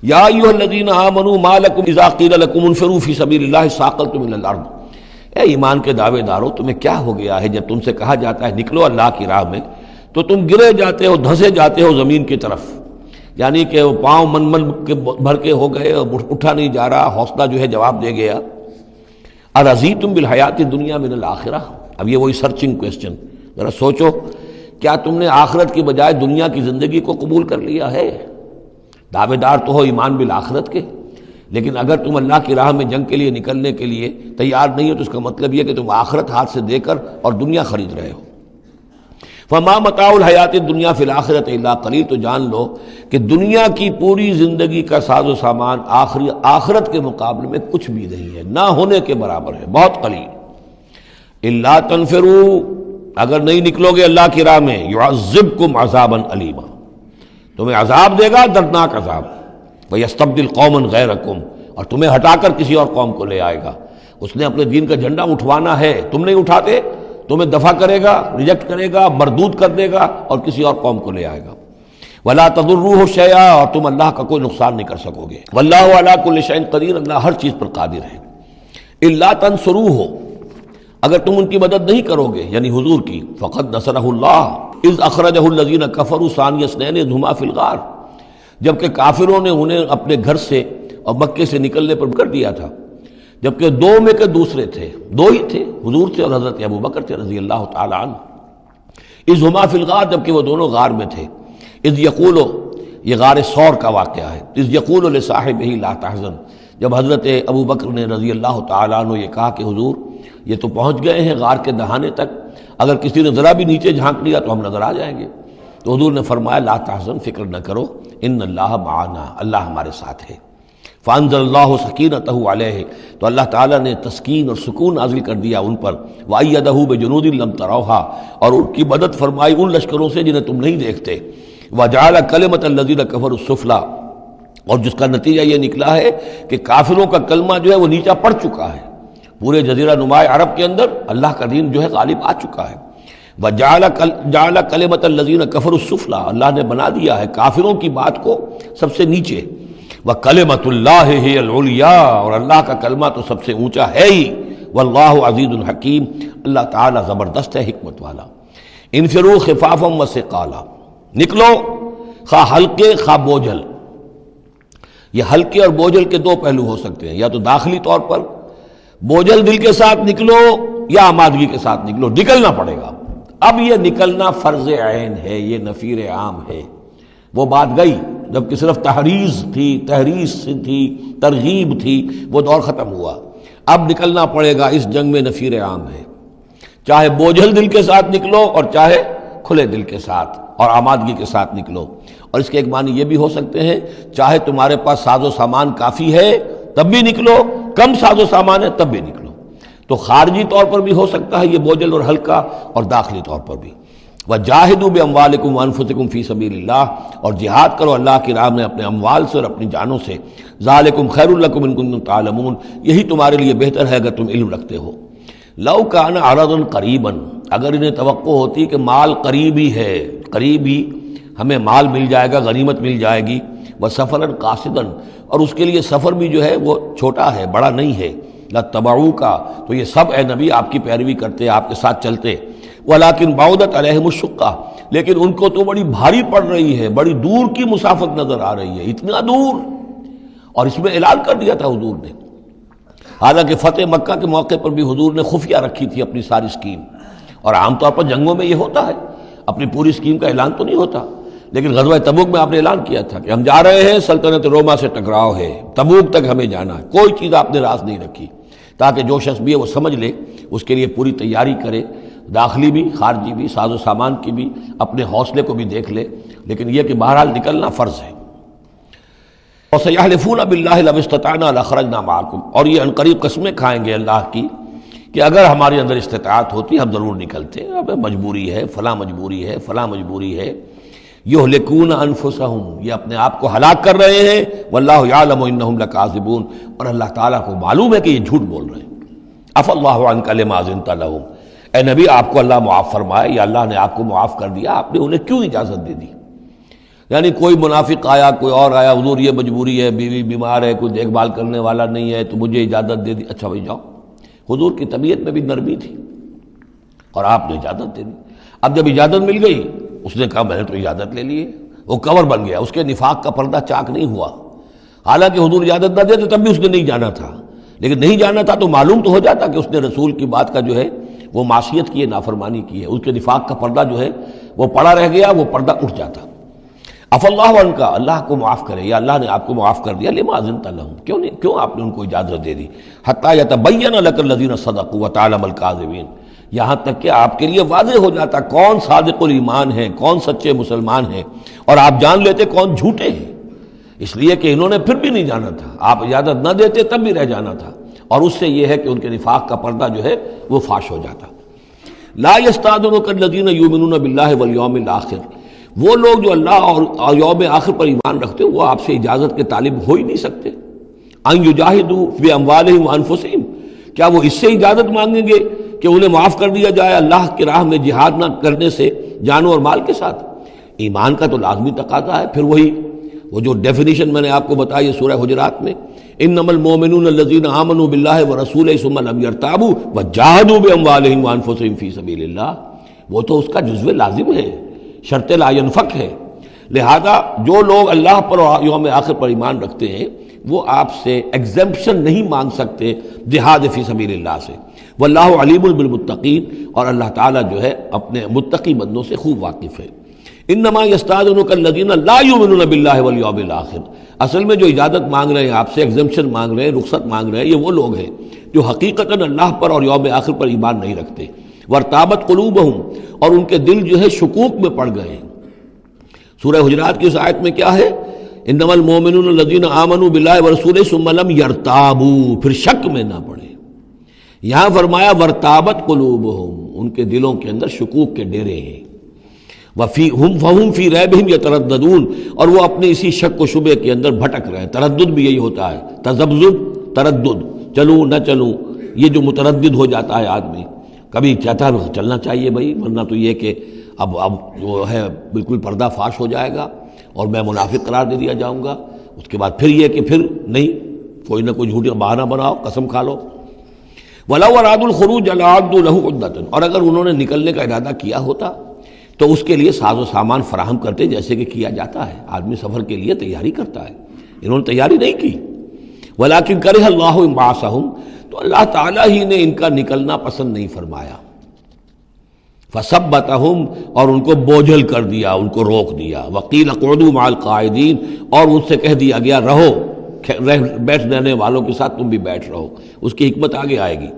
یا ایھا الذین آمنوا ما لکم اذا قیل لکم انفروا فی سبیل اللہ ثاقلتم الی الارض، اے ایمان کے دعوے دارو تمہیں کیا ہو گیا ہے جب تم سے کہا جاتا ہے نکلو اللہ کی راہ میں تو تم گرے جاتے ہو، دھسے جاتے ہو زمین کی طرف، یعنی کہ وہ پاؤں من کے بھر کے ہو گئے، اٹھا نہیں جا رہا، حوصلہ جو ہے جواب دے گیا۔ ارضیتم بالحیات الدنیا من الآخرہ، اب یہ وہی سرچنگ کویسچن، ذرا سوچو کیا تم نے آخرت کی بجائے دنیا کی زندگی کو قبول کر لیا ہے؟ دعوے دار تو ہو ایمان بالآخرت کے، لیکن اگر تم اللہ کی راہ میں جنگ کے لیے نکلنے کے لیے تیار نہیں ہو تو اس کا مطلب یہ کہ تم آخرت ہاتھ سے دے کر اور دنیا خرید رہے ہو۔ فما متاع الحیات الدنیا فی الآخرۃ الا قلیل، تو جان لو کہ دنیا کی پوری زندگی کا ساز و سامان آخرت کے مقابلے میں کچھ بھی نہیں ہے، نہ ہونے کے برابر ہے، بہت قلیل۔ الا تنفروا، اگر نہیں نکلو گے اللہ کی راہ میں، یعذبکم عذابا علیما، تمہیں عذاب دے گا، دردناک عذاب، ویستبدل قوما غیرکم، اور تمہیں ہٹا کر کسی اور قوم کو لے آئے گا۔ اس نے اپنے دین کا جھنڈا اٹھوانا ہے، تم نہیں اٹھاتے، تمہیں دفع کرے گا، ریجیکٹ کرے گا، مردود کر دے گا اور کسی اور قوم کو لے آئے گا۔ ولا تضروہ شیئا، اور تم اللہ کا کوئی نقصان نہیں کر سکو گے۔ واللہ علی کل شیء قدیر، اللہ ہر چیز پر قادر ہے۔ الا تنصروہ، اگر تم ان کی مدد نہیں کرو گے یعنی حضور کی، فقد نصرہ اللہ اذ اخرجہ الذین کفروا ثانی اثنین اذ ہما فی الغار، جبکہ کافروں نے انہیں اپنے گھر سے اور مکے سے نکلنے پر کر دیا تھا، جبکہ دو میں کے دوسرے تھے، دو ہی تھے، حضور تھے اور حضرت ابوبکر تھے رضی اللہ تعالی عنہ۔ اذ ہما فی الغار، جبکہ وہ دونوں غار میں تھے۔ اذ یقول، یہ غار ثور کا واقعہ ہے۔ اذ یقول لصاحبہ لا تحزن، جب حضرت ابوبکر نے رضی اللہ تعالی عنہ یہ کہا کہ حضور یہ تو پہنچ گئے ہیں غار کے دہانے تک، اگر کسی نے ذرا بھی نیچے جھانک لیا تو ہم نظر آ جائیں گے، تو حضور نے فرمایا لا تحزن، فکر نہ کرو، ان اللہ معنا، اللہ ہمارے ساتھ ہے۔ فانزل اللہ سکینتہ علیہ، تو اللہ تعالیٰ نے تسکین اور سکون نازل کر دیا ان پر، وأیدہ بجنود لم تروہا، اور ان کی مدد فرمائی ان لشکروں سے جنہیں تم نہیں دیکھتے، وجعل کلمۃ الذین کفروا السفلی، اور جس کا نتیجہ یہ نکلا ہے کہ کافروں کا کلمہ جو ہے وہ نیچا پڑ چکا ہے، پورے جزیرہ نما عرب کے اندر اللہ کا دین جو ہے غالب آ چکا ہے۔ وجعل کلمۃ الذین کفروا السفلی، اللہ نے بنا دیا ہے کافروں کی بات کو سب سے نیچے، وَكَلِمَةُ اللَّهِ هِيَ الْعُلْيَا، اور اللہ کا کلمہ تو سب سے اونچا ہے ہی، واللہ عزیز الحکیم، اللہ تعالیٰ زبردست ہے، حکمت والا۔ انفروا خفافا وثقالا، نکلو خواہ ہلکے خواہ بوجھل۔ یہ ہلکے اور بوجھل کے دو پہلو ہو سکتے ہیں، یا تو داخلی طور پر بوجھل دل کے ساتھ نکلو یا آمادگی کے ساتھ نکلو، نکلنا پڑے گا۔ اب یہ نکلنا فرض عین ہے، یہ نفیر عام ہے۔ وہ بات گئی جبکہ صرف تحریض تھی، ترغیب تھی، وہ دور ختم ہوا۔ اب نکلنا پڑے گا، اس جنگ میں نفیر عام ہے، چاہے بوجھل دل کے ساتھ نکلو اور چاہے کھلے دل کے ساتھ اور آمادگی کے ساتھ نکلو۔ اور اس کے ایک معنی یہ بھی ہو سکتے ہیں، چاہے تمہارے پاس ساز و سامان کافی ہے تب بھی نکلو، کم ساز و سامان ہے تب بھی نکلو۔ تو خارجی طور پر بھی ہو سکتا ہے یہ بوجھل اور ہلکا، اور داخلی طور پر بھی۔ وَجَاهِدُوا بِأَمْوَالِكُمْ وَأَنفُسِكُمْ فِي سَبِيلِ اللَّهِ، اور جہاد کرو اللہ کی راہ میں اپنے اموال سے اور اپنی جانوں سے۔ ذَلِكُمْ خَيْرٌ لَكُمْ إِن كُنتُمْ تَعْلَمُونَ، یہی تمہارے لیے بہتر ہے اگر تم علم رکھتے ہو۔ لَوْ كَانَ عَرَضًا قَرِيبًا، اگر انہیں توقع ہوتی کہ مال قریب ہی ہے، قریب ہی ہمیں مال مل جائے گا، غنیمت مل جائے گی، وَسَفَرًا قَاصِدًا، اور اس کے لیے سفر بھی جو ہے وہ چھوٹا ہے، بڑا نہیں ہے، لَاتَّبَعُوكَ، تو یہ سب اے نبی آپ کی پیروی کرتے، آپ کے ساتھ چلتے۔ وَلَكِنْ بَعُدَتْ عَلَيْهِمُ الشُّقَّةُ، لیکن ان کو تو بڑی بھاری پڑ رہی ہے، بڑی دور کی مسافت نظر آ رہی ہے، اتنا دور، اور اس میں اعلان کر دیا تھا حضور نے۔ حالانکہ فتح مکہ کے موقع پر بھی حضور نے خفیہ رکھی تھی اپنی ساری اسکیم، اور عام طور پر جنگوں میں یہ ہوتا ہے، اپنی پوری اسکیم کا اعلان تو نہیں ہوتا، لیکن غزوہ تبوک میں آپ نے اعلان کیا تھا کہ ہم جا رہے ہیں، سلطنت روما سے ٹکراؤ ہے، تبوک تک ہمیں جانا ہے، کوئی چیز آپ نے راز نہیں رکھی، تاکہ جو شخص بھی ہے وہ سمجھ لے، اس کے لیے پوری تیاری کرے، داخلی بھی خارجی بھی، ساز و سامان کی بھی، اپنے حوصلے کو بھی دیکھ لے، لیکن یہ کہ بہرحال نکلنا فرض ہے۔ وَسَيَحْلِفُونَ بِاللَّهِ لَوِ اسْتَطَعْنَا لَخَرَجْنَا مَعَكُمْ، اور یہ عنقریب قسمیں کھائیں گے اللہ کی کہ اگر ہمارے اندر استطاعت ہوتی ہم ضرور نکلتے، اب مجبوری ہے، فلاں مجبوری ہے، فلاں مجبوری ہے۔ یہلکون انفسہم، یہ اپنے آپ کو ہلاک کر رہے ہیں، واللہ یعلم انہم لکاذبون، اور اللہ تعالیٰ کو معلوم ہے کہ یہ جھوٹ بول رہے ہیں۔ عفا اللہ عنک لما اذنت لہم، اے نبی آپ کو اللہ معاف فرمائے، یا اللہ نے آپ کو معاف کر دیا، آپ نے انہیں کیوں اجازت دے دی؟ یعنی کوئی منافق آیا، کوئی اور آیا، حضور یہ مجبوری ہے، بیوی بیمار ہے، کوئی دیکھ بھال کرنے والا نہیں ہے، تو مجھے اجازت دے دی. اچھا بھائی جاؤ. حضور کی طبیعت میں بھی نرمی تھی اور آپ نے اجازت دے دی. اب جب اجازت مل گئی، اس نے کہا میں نے تو اجازت لے لی ہے، وہ کور بن گیا، اس کے نفاق کا پردہ چاک نہیں ہوا. حالانکہ حضور اجازت نہ دیتے تب بھی اس نے نہیں جانا تھا، لیکن نہیں جانا تھا تو معلوم تو ہو جاتا کہ اس نے رسول کی بات کا جو ہے وہ معصیت کی ہے، نافرمانی کی ہے. اس کے نفاق کا پردہ جو ہے وہ پڑا رہ گیا، وہ پردہ اٹھ جاتا. اف اللہ عنہ، اللہ کو معاف کرے، یا اللہ نے آپ کو معاف کر دیا. لما اذنت لهم، کیوں آپ نے ان کو اجازت دے دی. حتی یتبین لک الذین صدقوا وتعلم الکاذبین، یہاں تک کہ آپ کے لیے واضح ہو جاتا کون صادق الایمان ہے، کون سچے مسلمان ہیں، اور آپ جان لیتے کون جھوٹے ہیں. اس لیے کہ انہوں نے پھر بھی نہیں جانا تھا، آپ اجازت نہ دیتے تب بھی رہ جانا تھا، اور اس سے یہ ہے کہ ان کے نفاق کا پردہ جو ہے وہ فاش ہو جاتا. لا یستأذنک الذین یؤمنون باللہ والیوم الآخر، وہ لوگ جو اللہ اور یوم آخر پر ایمان رکھتے ہیں وہ آپ سے اجازت کے طالب ہو ہی نہیں سکتے. ان یجاہدوا باموالہم وانفسہم، کیا وہ اس سے اجازت مانگیں گے کہ انہیں معاف کر دیا جائے اللہ کی راہ میں جہاد نہ کرنے سے جان اور مال کے ساتھ؟ ایمان کا تو لازمی تقاضا ہے. پھر وہی وہ جو ڈیفینیشن میں نے آپ کو بتائی سورہ حجرات میں، انما المؤمنون الذین آمنوا باللہ ورسولہ ثم لم یرتابوا وجاہدوا باموالہم وانفسہم فی سبیل اللہ، وہ تو اس کا جزو لازم ہے، شرط لا ینفک ہے. لہذا جو لوگ اللہ پر اور یوم آخر پر ایمان رکھتے ہیں وہ آپ سے ایگزمپشن نہیں مانگ سکتے جہاد فی سبیل اللہ سے. واللہ علیم بالمتقین، اور اللہ تعالیٰ جو ہے اپنے متقی بندوں سے خوب واقف ہے. انما یستأذنک الذین لا یؤمنون باللہ والیوم الآخر، اصل میں جو اجازت مانگ رہے ہیں آپ سے، ایگزمپشن مانگ رہے ہیں، رخصت مانگ رہے ہیں، یہ وہ لوگ ہیں جو حقیقتاً اللہ پر اور یوم آخر پر ایمان نہیں رکھتے. وارتابت قلوبہم، اور ان کے دل جو ہے شکوک میں پڑ گئے ہیں. سورہ حجرات کی اس آیت میں کیا ہے؟ انما المؤمنون الذین آمنوا باللہ ورسولہ ثم لم یرتابوا، پھر شک میں نہ پڑے. یہاں فرمایا وارتابت قلوبہم، ان کے دلوں کے اندر شکوک کے ڈیرے ہیں. فَهُمْ فِي رَيْبِهِمْ يَتَرَدَّدُونَ، اور وہ اپنے اسی شک و شبے کے اندر بھٹک رہے ہیں. تردد بھی یہی ہوتا ہے، تذبذب، تردد، چلوں نہ چلوں، یہ جو متردد ہو جاتا ہے آدمی، کبھی چاہتا ہے چلنا چاہیے بھائی، ورنہ تو یہ کہ اب جو ہے بالکل پردہ فاش ہو جائے گا اور میں منافق قرار دے دیا جاؤں گا. اس کے بعد پھر یہ کہ پھر نہیں، کوئی نہ کوئی جھوٹی بہانہ بناؤ، قسم کھا لو. وَلَوْ أَرَادُوا الْخُرُوجَ لَأَعَدُّوا لَهُ عُدَّةً، اور اگر انہوں نے نکلنے کا ارادہ کیا ہوتا تو اس کے لیے ساز و سامان فراہم کرتے، جیسے کہ کیا جاتا ہے، آدمی سفر کے لیے تیاری کرتا ہے. انہوں نے تیاری نہیں کی. وَلَٰكِن كَرِهَ اللَّهُ انبعاثَهُم، تو اللہ تعالیٰ ہی نے ان کا نکلنا پسند نہیں فرمایا. فَثَبَّتَهُمْ، اور ان کو بوجھل کر دیا، ان کو روک دیا. وَقِيلَ اقْعُدُوا مَعَ الْقَاعِدِينَ، اور ان سے کہہ دیا گیا رہو، بیٹھ رہنے والوں کے ساتھ تم بھی بیٹھ رہو. اس کی حکمت آگے آئے گی.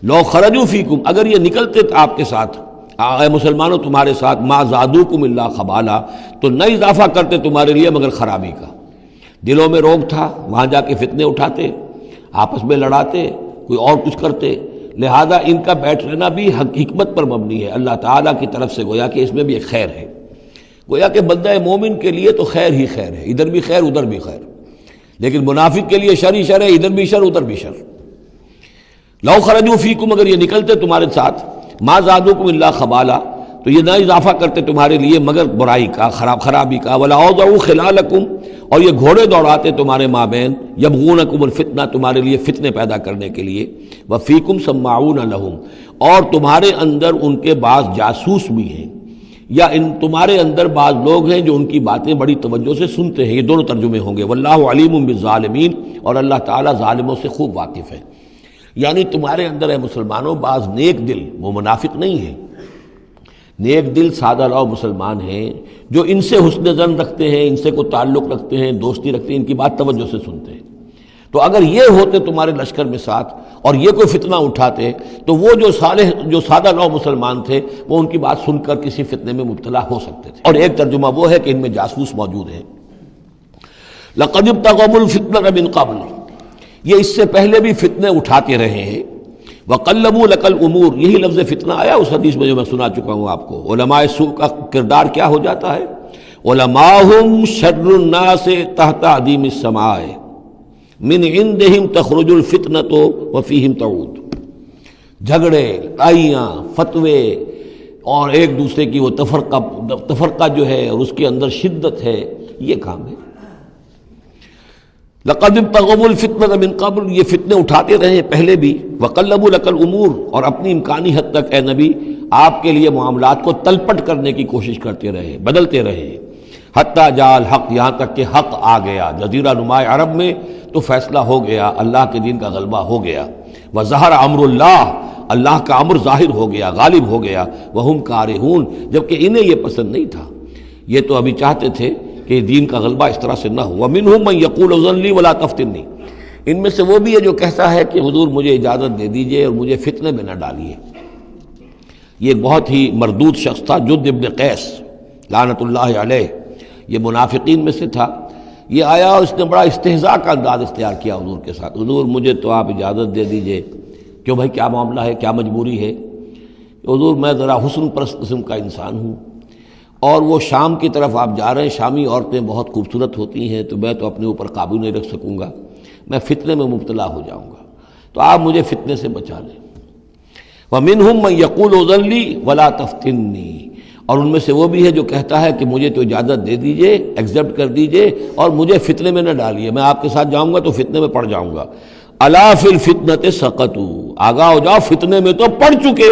لَوْ خَرَجُوا فِيكُمْ، اگر یہ نکلتے آپ کے ساتھ، اے مسلمانوں تمہارے ساتھ، مَا زَادُوكُمْ إِلَّا خَبَالًا، تو نہ اضافہ کرتے تمہارے لیے مگر خرابی کا. دلوں میں روگ تھا، وہاں جا کے فتنے اٹھاتے، آپس میں لڑاتے، کوئی اور کچھ کرتے. لہذا ان کا بیٹھ رہنا بھی حکمت پر مبنی ہے، اللہ تعالیٰ کی طرف سے، گویا کہ اس میں بھی ایک خیر ہے. گویا کہ بندہ مومن کے لیے تو خیر ہی خیر ہے، ادھر بھی خیر ادھر بھی خیر. لیکن منافق کے لیے شر ہی شر ہے، ادھر بھی شر ادھر بھی شر. لو خرجوا فیکم، اگر یہ نکلتے تمہارے ساتھ، ما زادوکم الا خبالا، تو یہ نہ اضافہ کرتے تمہارے لیے مگر برائی کا، خرابی کا. ولا اوضعوا خلالکم، اور یہ گھوڑے دوڑاتے تمہارے مابین، یبغونکم الفتنہ، تمہارے لیے فتنے پیدا کرنے کے لیے. وفیکم سماعون لہم، اور تمہارے اندر ان کے بعض جاسوس بھی ہیں، یا تمہارے اندر بعض لوگ ہیں جو ان کی باتیں بڑی توجہ سے سنتے ہیں. یہ دونوں ترجمے ہوں گے. واللہ علیم بالظالمین، اور اللہ تعالیٰ ظالموں سے خوب واقف ہے. یعنی تمہارے اندر ہے مسلمانوں بعض نیک دل، وہ منافق نہیں ہیں، نیک دل سادہ لو مسلمان ہیں جو ان سے حسن ظن رکھتے ہیں، ان سے کوئی تعلق رکھتے ہیں، دوستی رکھتے ہیں، ان کی بات توجہ سے سنتے ہیں. تو اگر یہ ہوتے تمہارے لشکر میں ساتھ اور یہ کوئی فتنہ اٹھاتے تو وہ جو سادہ لو مسلمان تھے وہ ان کی بات سن کر کسی فتنے میں مبتلا ہو سکتے تھے. اور ایک ترجمہ وہ ہے کہ ان میں جاسوس موجود ہیں. لقد ابتغوا الفتنة من قبل، یہ اس سے پہلے بھی فتنے اٹھاتے رہے ہیں. وقلبوا لك الامور، یہی لفظ فتنہ آیا اس حدیث میں جو میں سنا چکا ہوں آپ کو. علماء سوء کا کردار کیا ہو جاتا ہے؟ علماءہم شر الناس تحت عدیم السماء من عندہم تخرج الفتنۃ وفیہم تعود. جھگڑے، لڑائیاں، فتوے، اور ایک دوسرے کی وہ تفرقہ جو ہے اور اس کے اندر شدت ہے، یہ کام ہے۔ لقد ابتغوا الفتنة من قبل، یہ فتنے اٹھاتے رہے پہلے بھی، وقلبوا لك الامور، اور اپنی امکانی حد تک اے نبی آپ کے لیے معاملات کو تلپٹ کرنے کی کوشش کرتے رہے، بدلتے رہے، حتی جاء الحق، یہاں تک کہ حق آ گیا۔ جزیرہ نما عرب میں تو فیصلہ ہو گیا، اللہ کے دین کا غلبہ ہو گیا۔ وظہر امر اللہ، اللہ کا امر ظاہر ہو گیا، غالب ہو گیا۔ وہم کارہون، جبکہ انہیں یہ پسند نہیں تھا، یہ تو ابھی چاہتے تھے کہ دین کا غلبہ اس طرح سے نہ ہو۔ ومنہم من یقول اذن لی ولا تفتنی، ان میں سے وہ بھی ہے جو کہتا ہے کہ حضور مجھے اجازت دے دیجئے اور مجھے فتنے میں نہ ڈالیے۔ یہ ایک بہت ہی مردود شخص تھا، جد ابن قیس لعنت اللہ علیہ، یہ منافقین میں سے تھا۔ یہ آیا اور اس نے بڑا استہزاء کا انداز اختیار کیا حضور کے ساتھ، حضور مجھے تو آپ اجازت دے دیجئے۔ کیوں بھائی، کیا معاملہ ہے، کیا مجبوری ہے؟ حضور میں ذرا حسن پرست قسم کا انسان ہوں، اور وہ شام کی طرف آپ جا رہے ہیں، شامی عورتیں بہت خوبصورت ہوتی ہیں، تو میں تو اپنے اوپر قابو نہیں رکھ سکوں گا، میں فتنے میں مبتلا ہو جاؤں گا، تو آپ مجھے فتنے سے بچا لیں۔ وَمِنْهُمْ مَنْ يَقُولُ اذن لِّي وَلَا تَفْتِنِّي، اور ان میں سے وہ بھی ہے جو کہتا ہے کہ مجھے تو اجازت دے دیجئے، ایکسیپٹ کر دیجئے، اور مجھے فتنے میں نہ ڈالیے، میں آپ کے ساتھ جاؤں گا تو فتنے میں پڑ جاؤں گا۔ أَلَا فِي الْفِتْنَةِ سَقَطُوا، آگاہ ہو جاؤ، فتنے میں تو پڑ چکے،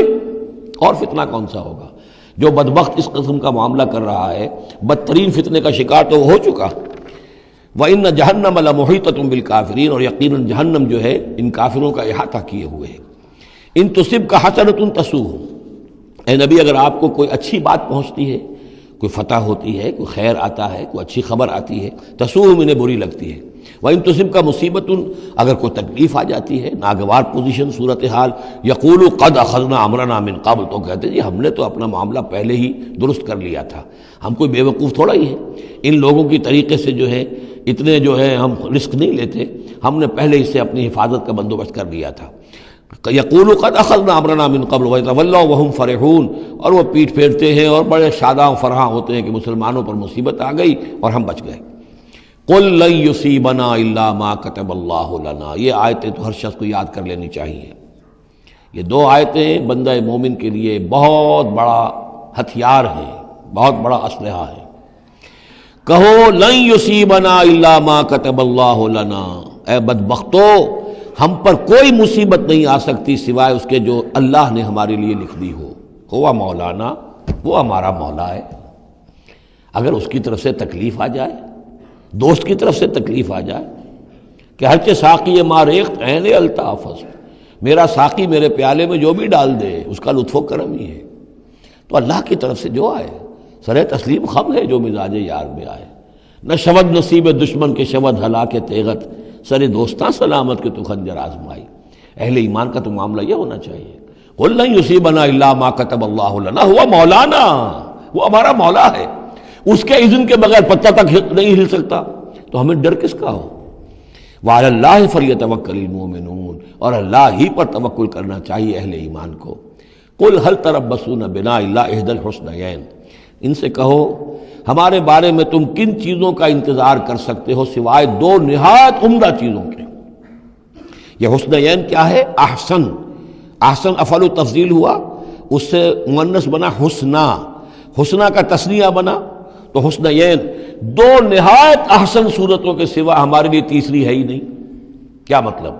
اور فتنہ کون سا ہوگا؟ جو بدبخت اس قسم کا معاملہ کر رہا ہے، بدترین فتنے کا شکار تو ہو چکا۔ وَإِنَّ جَهَنَّمَ لَمُحِيطَةٌ بِالْكَافِرِينَ، اور یقیناً جہنم جو ہے ان کافروں کا احاطہ کیے ہوئے ہے۔ ان تصبک حسنۃ تسوء، اے نبی اگر آپ کو کوئی اچھی بات پہنچتی ہے، کوئی فتح ہوتی ہے، کوئی خیر آتا ہے، کوئی اچھی خبر آتی ہے، تسوء انہیں بری لگتی ہے۔ وَإِن تُصِبْكَ مُصِیبَةٌ، اگر کوئی تکلیف آ جاتی ہے، ناگوار پوزیشن، صورتحال، یقول قد اخذنا امرنا من قبل، تو کہتے جی ہم نے تو اپنا معاملہ پہلے ہی درست کر لیا تھا، ہم کوئی بے وقوف تھوڑا ہی ہے، ان لوگوں کی طریقے سے جو ہے اتنے جو ہے ہم رسک نہیں لیتے، ہم نے پہلے ہی سے اپنی حفاظت کا بندوبست کر لیا تھا۔ یقول قد اخذنا امرنا من قبل ویتولوا وهم فرحون، اور وہ پیٹھ پھیرتے ہیں اور بڑے شاداں فرحاں ہوتے ہیں کہ مسلمانوں پر مصیبت آ گئی اور ہم بچ گئے۔ قل لن یصیبنا الا ما کتب اللہ لنا، یہ آیتیں تو ہر شخص کو یاد کر لینی چاہیے۔ یہ دو آیتیں بندہ مومن کے لیے بہت بڑا ہتھیار ہیں، بہت بڑا اسلحہ ہے۔ کہو لن یصیبنا الا ما کتب اللہ لنا، اے بدبختو ہم پر کوئی مصیبت نہیں آ سکتی سوائے اس کے جو اللہ نے ہمارے لیے لکھ دی ہو۔ ہوا مولانا، وہ ہمارا مولا ہے، اگر اس کی طرف سے تکلیف آ جائے، دوست کی طرف سے تکلیف آ جائے کہ ہرچہ ساقی ما ریخت عین الطافظ، میرا ساقی میرے پیالے میں جو بھی ڈال دے اس کا لطف و کرم ہی ہے، تو اللہ کی طرف سے جو آئے سر تسلیم خم ہے جو مزاج یار میں آئے۔ نہ شود نصیب دشمن کے شود ہلاک تیغت، سر دوستاں سلامت کے تو خنجر آزمائی۔ اہل ایمان کا تو معاملہ یہ ہونا چاہیے، قل لن یصیبنا الا ما کتب اللہ لنا، ہوا مولانا، وہ ہمارا مولا ہے، اس کے اذن کے بغیر پتہ تک نہیں ہل سکتا، تو ہمیں ڈر کس کا ہو؟ وعلی اللہ فلیتوکل المؤمنون، اور اللہ ہی پر توکل کرنا چاہیے اہل ایمان کو۔ قل هل تربصون بنا الا احدى الحسنیین، ان سے کہو ہمارے بارے میں تم کن چیزوں کا انتظار کر سکتے ہو سوائے دو نہایت عمدہ چیزوں کے۔ یہ حسنیین کیا ہے؟ احسن، احسن افعل و تفضیل ہوا، اس سے مؤنث بنا حسنا، حسنا کا تثنیہ بنا تو حسنیین، دو نہایت احسن صورتوں کے سوا ہمارے لیے تیسری ہے ہی نہیں۔ کیا مطلب؟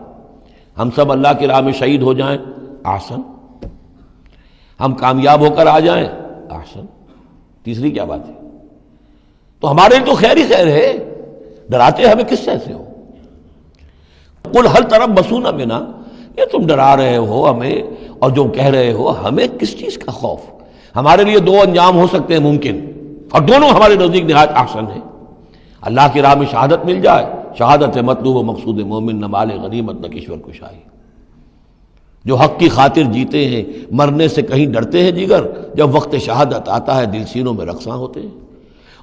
ہم سب اللہ کی راہ میں شہید ہو جائیں، احسن، ہم کامیاب ہو کر آ جائیں، احسن، تیسری کیا بات ہے؟ تو ہمارے لیے تو خیر ہی خیر ہے، ڈراتے ہمیں کس سے ہو؟ قل هل تربصون بنا، یہ تم ڈرا رہے ہو ہمیں اور جو کہہ رہے ہو ہمیں کس چیز کا خوف؟ ہمارے لیے دو انجام ہو سکتے ہیں ممکن، اور دونوں ہمارے نزدیک نہایت احسن ہے۔ اللہ کی راہ میں شہادت مل جائے، شہادت مطلوب و مقصود مومن، نہ مال غنیمت نہ کشور کشائی۔ جو حق کی خاطر جیتے ہیں، مرنے سے کہیں ڈرتے ہیں جگر، جب وقت شہادت آتا ہے دل سینوں میں رقصاں ہوتے ہیں۔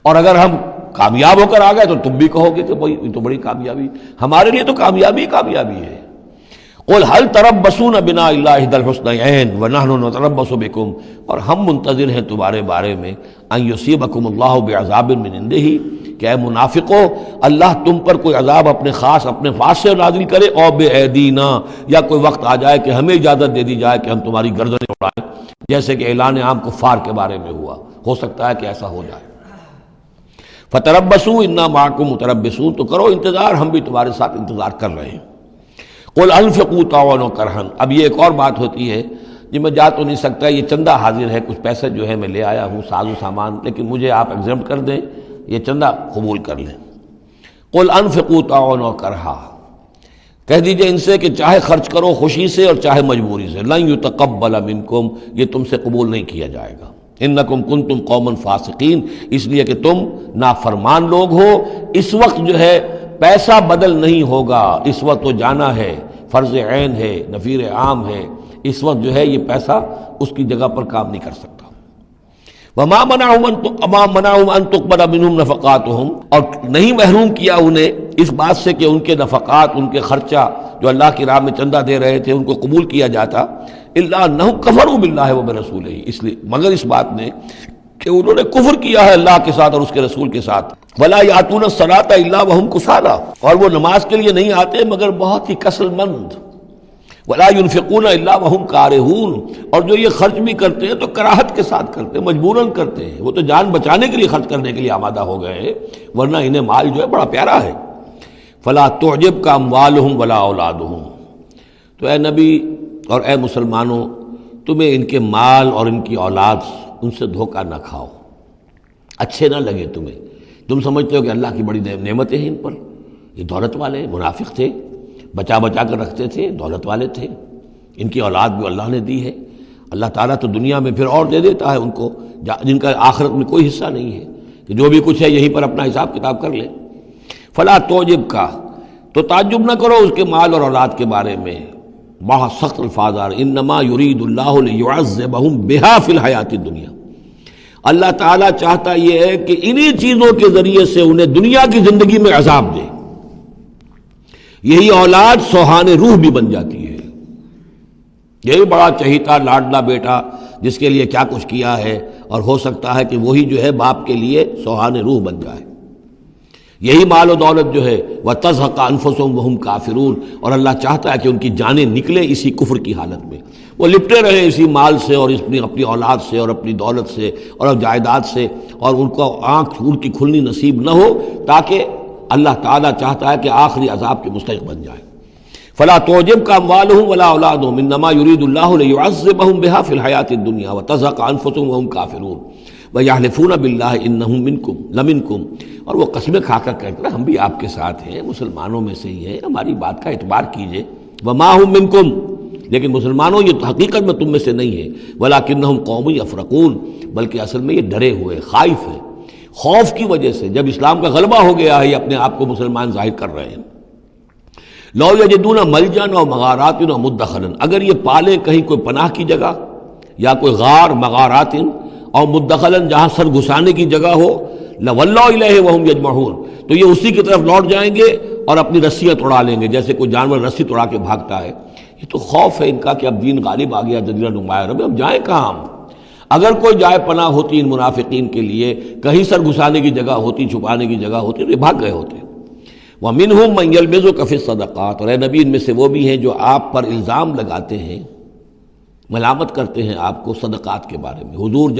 اور اگر ہم کامیاب ہو کر آ گئے تو تم بھی کہو گے کہ بھائی یہ تو بڑی کامیابی، ہمارے لیے تو کامیابی کامیابی ہے۔ قل هل تربصون بنا الا احدى الحسنيين ونحن نتربص بكم، اور ہم منتظر ہیں تمہارے بارے میں ان يصيبكم الله بعذاب من عنده، کہ اے منافقو اللہ تم پر کوئی عذاب اپنے خاص اپنے پاس سے نازل کرے اور بے ایدینا، یا کوئی وقت آ جائے کہ ہمیں اجازت دے دی جائے کہ ہم تمہاری گردنیں اڑائیں، جیسے کہ اعلان عام کفار کے بارے میں ہوا، ہو سکتا ہے کہ ایسا ہو جائے۔ فتربصوا انا معکم متربصون، تو کرو انتظار، ہم بھی تمہارے ساتھ انتظار کر رہے ہیں۔ قل انفقوا طوعا وکرہا، اب یہ ایک اور بات ہوتی ہے جی میں جا تو نہیں سکتا، یہ چندہ حاضر ہے، کچھ پیسے جو ہے میں لے آیا ہوں ساز و سامان، لیکن مجھے آپ ایگزمپٹ کر دیں، یہ چندہ قبول کر لیں۔ قل انفقوا طوعا وکرہا، کہہ دیجئے ان سے کہ چاہے خرچ کرو خوشی سے اور چاہے مجبوری سے، لن یتقبل منکم، یہ تم سے قبول نہیں کیا جائے گا، انکم کنتم قوما فاسقین، اس لیے کہ تم نافرمان لوگ ہو۔ اس وقت جو ہے پیسہ بدل نہیں ہوگا، اس وقت تو جانا ہے، فرض عین ہے، نفیر عام ہے، اس وقت جو ہے یہ پیسہ اس کی جگہ پر کام نہیں کر سکتا۔ وما منعهم ان تقبل منهم نفقاتهم، اور نہیں محروم کیا انہیں اس بات سے کہ ان کے نفقات، ان کے خرچہ جو اللہ کی راہ میں چندہ دے رہے تھے ان کو قبول کیا جاتا، الا انهم كفروا بالله وبرسوله، اس لیے مگر اس بات نے کہ انہوں نے کفر کیا ہے اللہ کے ساتھ اور اس کے رسول کے ساتھ۔ ولا یاتون الصلاۃ الا وهم کسالى، اور وہ نماز کے لیے نہیں آتے مگر بہت ہی کسل مند۔ ولا ينفقون الا وهم كارهون، اور جو یہ خرچ بھی کرتے ہیں تو کراہت کے ساتھ کرتے ہیں، مجبوراً کرتے ہیں، وہ تو جان بچانے کے لیے خرچ کرنے کے لیے آمادہ ہو گئے ہیں، ورنہ انہیں مال جو ہے بڑا پیارا ہے۔ فلا تعجبك اموالهم ولا اولادهم، تو اے نبی اور اے مسلمانوں تمہیں ان کے مال اور ان کی اولاد ان سے دھوکہ نہ کھاؤ، اچھے نہ لگے تمہیں، تم سمجھتے ہو کہ اللہ کی بڑی نعمتیں ہیں ان پر، یہ دولت والے منافق تھے، بچا بچا کر رکھتے تھے، دولت والے تھے، ان کی اولاد بھی اللہ نے دی ہے، اللہ تعالیٰ تو دنیا میں پھر اور دے دیتا ہے ان کو جن کا آخرت میں کوئی حصہ نہیں ہے، کہ جو بھی کچھ ہے یہیں پر اپنا حساب کتاب کر لیں۔ فلا تعجبک، تو تعجب نہ کرو اس کے مال اور اولاد کے بارے میں، بہت سخت الفاظ آ رہے، انما یرید اللہ لیعذبہم بہا فی الحیات الدنیا، اللہ تعالیٰ چاہتا یہ ہے کہ انہی چیزوں کے ذریعے سے انہیں دنیا کی زندگی میں عذاب دے۔ یہی اولاد سوہان روح بھی بن جاتی ہے، یہی بڑا چہیتا لاڈلا بیٹا جس کے لیے کیا کچھ کیا ہے، اور ہو سکتا ہے کہ وہی جو ہے باپ کے لیے سوہان روح بن جائے۔ یہی مال و دولت جو ہے وَتَزْهَقَ أَنفُسُهُمْ وَهُمْ كَافِرُونَ، اور اللہ چاہتا ہے کہ ان کی جانیں نکلیں اسی کفر کی حالت میں، وہ لپٹے رہے اسی مال سے اور اپنی اولاد سے اور اپنی دولت سے اور جائیداد سے، اور ان کو آنکھ ان کی کھلنی نصیب نہ ہو، تاکہ اللہ تعالیٰ چاہتا ہے کہ آخری عذاب کے مستحق بن جائے۔ فلا تعجبک اموالهم ولا اولادهم انما یرید اللہ لیعذبہم بہا فی الحیات الدنیا وتزهق انفسهم وهم کافرون ویحلفون باللہ انہم لمنکم، اور وہ قسمیں کھا کر کہتے ہیں ہم بھی آپ کے ساتھ ہیں، مسلمانوں میں سے ہی ہیں، ہماری بات کا اعتبار کیجئے، وما ہم منکم، لیکن مسلمانوں یہ تو حقیقت میں تم میں سے نہیں ہے، ولکنہم قوم یفرقون، بلکہ اصل میں یہ ڈرے ہوئے خائف ہیں، خوف کی وجہ سے جب اسلام کا غلبہ ہو گیا ہے یہ اپنے آپ کو مسلمان ظاہر کر رہے ہیں۔ لو یجدون ملجا و مغارات و مدخلا، اگر یہ پالیں کہیں کوئی پناہ کی جگہ یا کوئی غار مغارات اور مدخلا جہاں سر گھسانے کی جگہ ہو، لولوا الیہ وہم یجمعون، تو یہ اسی کی طرف لوٹ جائیں گے اور اپنی رسیاں توڑا لیں گے، جیسے کوئی جانور رسی توڑا کے بھاگتا ہے۔ یہ تو خوف ہے ان کا کہ اب دین غالب آ گیا جزیرہ نما عرب میں، اب جائیں کہاں ہم؟ اگر کوئی جائے پناہ ہوتی ان منافقین کے لیے، کہیں سر گھسانے کی جگہ ہوتی، چھپانے کی جگہ ہوتی، تو یہ بھاگ گئے ہوتے۔ وَمِنْهُمْ مَنْ يَلْمِزُكَ فِي الصَّدَقَاتِ، اور اے نبی ان میں سے وہ بھی ہیں جو آپ پر الزام لگاتے ہیں، ملامت کرتے ہیں آپ کو صدقات کے بارے میں۔ حضور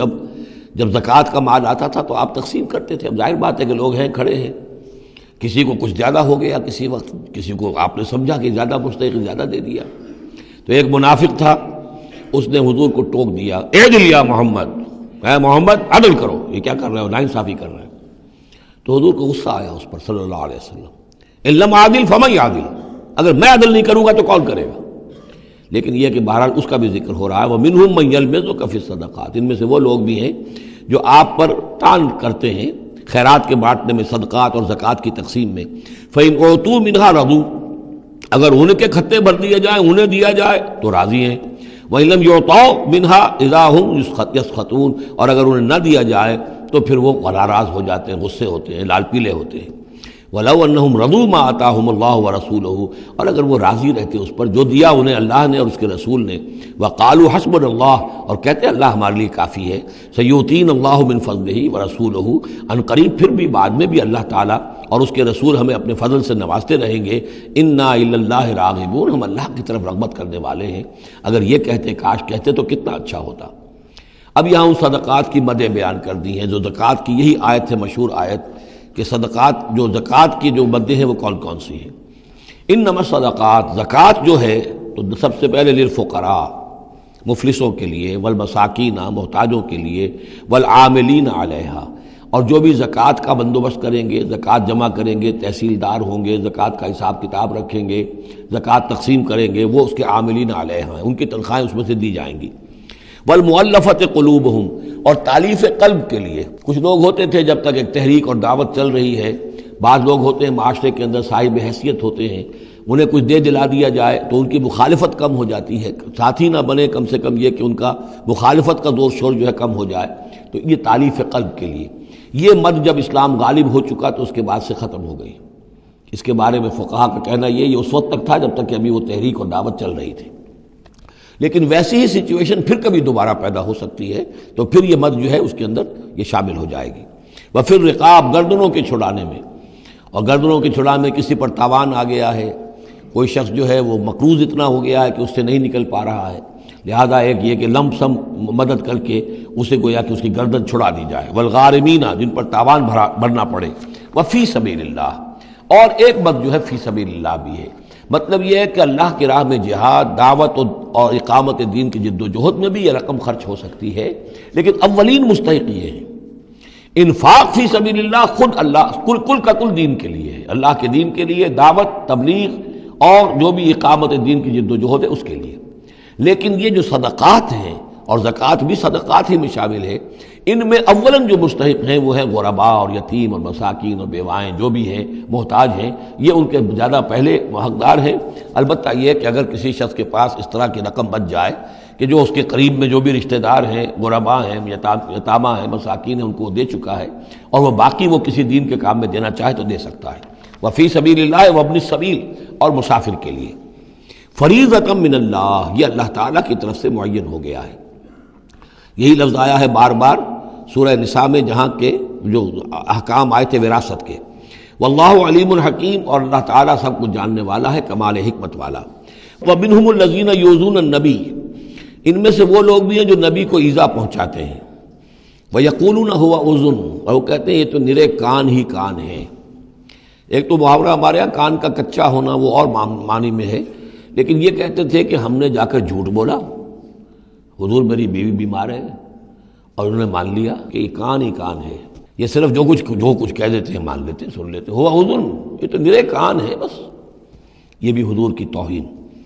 جب زکوٰۃ کا مال آتا تھا تو آپ تقسیم کرتے تھے، اب ظاہر بات ہے کہ لوگ ہیں کھڑے ہیں، کسی کو کچھ زیادہ ہو گیا، کسی وقت کسی کو آپ نے سمجھا کہ زیادہ مستحق زیادہ دے دیا، تو ایک منافق تھا اس نے حضور کو ٹوک دیا، اعدل یا محمد، اے محمد عدل کرو، یہ کیا کر رہے ہو، ناانصافی کر رہے ہیں۔ تو حضور کو غصہ آیا اس پر صلی اللہ علیہ وسلم، ان لم عادل فمن یعدل، اگر میں عدل نہیں کروں گا تو کون کرے گا؟ لیکن یہ کہ بہرحال اس کا بھی ذکر ہو رہا ہے، وَمِنْهُمْ مَنْ يَلْمِزُكَ فِي الصَّدَقَاتِ، ان میں سے وہ لوگ بھی ہیں جو آپ پر تان کرتے ہیں خیرات کے بانٹنے میں، صدقات اور زکوٰۃ کی تقسیم میں۔ فَإِنْ أُوتُوا مِنْهَا رَضُوا، اگر ان کے کھتے بھر دیے جائیں، انہیں دیا جائے تو راضی ہیں، وَإِنْ لَمْ يُعْطَوْا مِنْهَا إِذَا هُمْ يَسْخَطُونَ، اور اگر انہیں نہ دیا جائے تو پھر وہ ناراض ہو جاتے ہیں، غصے ہوتے ہیں، لال پیلے ہوتے ہیں۔ وَلَوْ أَنَّهُمْ رَضُوا مَا آتَاهُمُ اللَّهُ وَرَسُولُهُ، اور اگر وہ راضی رہتے اس پر جو دیا انہیں اللہ نے اور اس کے رسول نے، وَقَالُوا حَسْبُنَا اللَّهُ، اور کہتے اللہ ہمارے لیے کافی ہے، سَيُؤْتِينَا اللَّهُ مِنْ فَضْلِهِ وَرَسُولُهُ، ان قریب پھر بھی بعد میں بھی اللہ تعالیٰ اور اس کے رسول ہمیں اپنے فضل سے نوازتے رہیں گے، اِنَّا إِلَى اللَّهِ رَاغِبُونَ، ہم اللہ کی طرف رغبت کرنے والے ہیں۔ اگر یہ کہتے، کاش کہتے تو کتنا اچھا ہوتا۔ اب یہاں ان صدقات کی مدیں بیان کر دی ہیں، جو زکوٰۃ کی یہی آیت ہے، مشہور آیت کہ صدقات جو زکوٰۃ کی جو مدیں ہیں وہ کون کون سی ہیں۔ انما الصدقات، زکوٰۃ جو ہے تو سب سے پہلے للفقراء، مفلسوں کے لیے، والمساکین، محتاجوں کے لیے، والعاملین علیہا، اور جو بھی زکوٰۃ کا بندوبست کریں گے، زکوٰۃ جمع کریں گے، تحصیلدار ہوں گے، زکوٰۃ کا حساب کتاب رکھیں گے، زکوٰۃ تقسیم کریں گے، وہ اس کے عاملین علیہا ہیں، ان کی تنخواہیں اس میں سے دی جائیں گی۔ والمؤلفۃ قلوبہم، اور تالیف قلب کے لیے، کچھ لوگ ہوتے تھے جب تک ایک تحریک اور دعوت چل رہی ہے، بعض لوگ ہوتے ہیں معاشرے کے اندر صاحب حیثیت ہوتے ہیں، انہیں کچھ دے دلا دیا جائے تو ان کی مخالفت کم ہو جاتی ہے، ساتھی نہ بنے، کم سے کم یہ کہ ان کا مخالفت کا زور شور جو ہے کم ہو جائے، تو یہ تالیف قلب کے لیے۔ یہ مد جب اسلام غالب ہو چکا تو اس کے بعد سے ختم ہو گئی۔ اس کے بارے میں فقہا کا کہنا یہ اس وقت تک تھا جب تک کہ ابھی وہ تحریک اور دعوت چل رہی تھی، لیکن ویسی ہی سچویشن پھر کبھی دوبارہ پیدا ہو سکتی ہے تو پھر یہ مد جو ہے اس کے اندر یہ شامل ہو جائے گی۔ وفر رقاب، گردنوں کے چھڑانے میں، اور گردنوں کے چھڑانے میں کسی پر تاوان آ گیا ہے، کوئی شخص جو ہے وہ مقروض اتنا ہو گیا ہے کہ اس سے نہیں نکل پا رہا ہے، لہذا ایک یہ کہ لم سم مدد کر کے اسے گویا کہ اس کی گردن چھڑا دی جائے۔ والغارمین، جن پر تاوان بھرنا پڑے۔ وفی سبیل اللہ، اور ایک مد جو ہے فی سبیل اللہ بھی ہے، مطلب یہ ہے کہ اللہ کی راہ میں جہاد، دعوت اور اقامت دین کی جد و جہد میں بھی یہ رقم خرچ ہو سکتی ہے، لیکن اولین مستحق یہ ہے۔ انفاق فی سبیل اللہ خود اللہ کل کا کل دین کے لیے ہے، اللہ کے دین کے لیے، دعوت، تبلیغ اور جو بھی اقامت دین کی جد و جہد ہے اس کے لیے۔ لیکن یہ جو صدقات ہیں، اور زکوٰۃ بھی صدقات ہی میں شامل ہے، ان میں اولاً جو مستحق ہیں وہ ہیں غرباء اور یتیم اور مساکین اور بیوائیں، جو بھی ہیں محتاج ہیں، یہ ان کے زیادہ پہلے حقدار ہیں۔ البتہ یہ کہ اگر کسی شخص کے پاس اس طرح کی رقم بچ جائے کہ جو اس کے قریب میں جو بھی رشتہ دار ہیں، غرباء ہیں، یتامہ ہیں، مساکین ہیں، ان کو دے چکا ہے، اور وہ باقی وہ کسی دین کے کام میں دینا چاہے تو دے سکتا ہے۔ وفی سبیل اللہ وابن السبیل، اور مسافر کے لیے۔ فریضۃ من اللہ، یہ اللہ تعالیٰ کی طرف سے معین ہو گیا ہے۔ یہی لفظ آیا ہے بار بار سورہ نساء میں، جہاں کے جو احکام آئے تھے وراثت کے۔ واللہ علیم الحکیم، اور اللہ تعالیٰ سب کچھ جاننے والا ہے، کمال حکمت والا۔ ومنہم الذین یؤذون النبی، ان میں سے وہ لوگ بھی ہیں جو نبی کو ایذا پہنچاتے ہیں۔ ویقولون هو اذن، اور وہ کہتے ہیں یہ تو نرے کان ہی کان ہے۔ ایک تو محاورہ ہمارے یہاں کان کا کچا ہونا وہ اور معنی میں ہے، لیکن یہ کہتے تھے کہ ہم نے جا کر جھوٹ بولا، حضور میری بیوی بیمار ہے، اور انہوں نے مان لیا کہ یہ کان ہی کان ہے، یہ صرف جو کچھ کہہ دیتے ہیں مان لیتے ہیں، سن لیتے ہیں، ہوا اذن، یہ تو نرے کان ہے بس۔ یہ بھی حضور کی توہین۔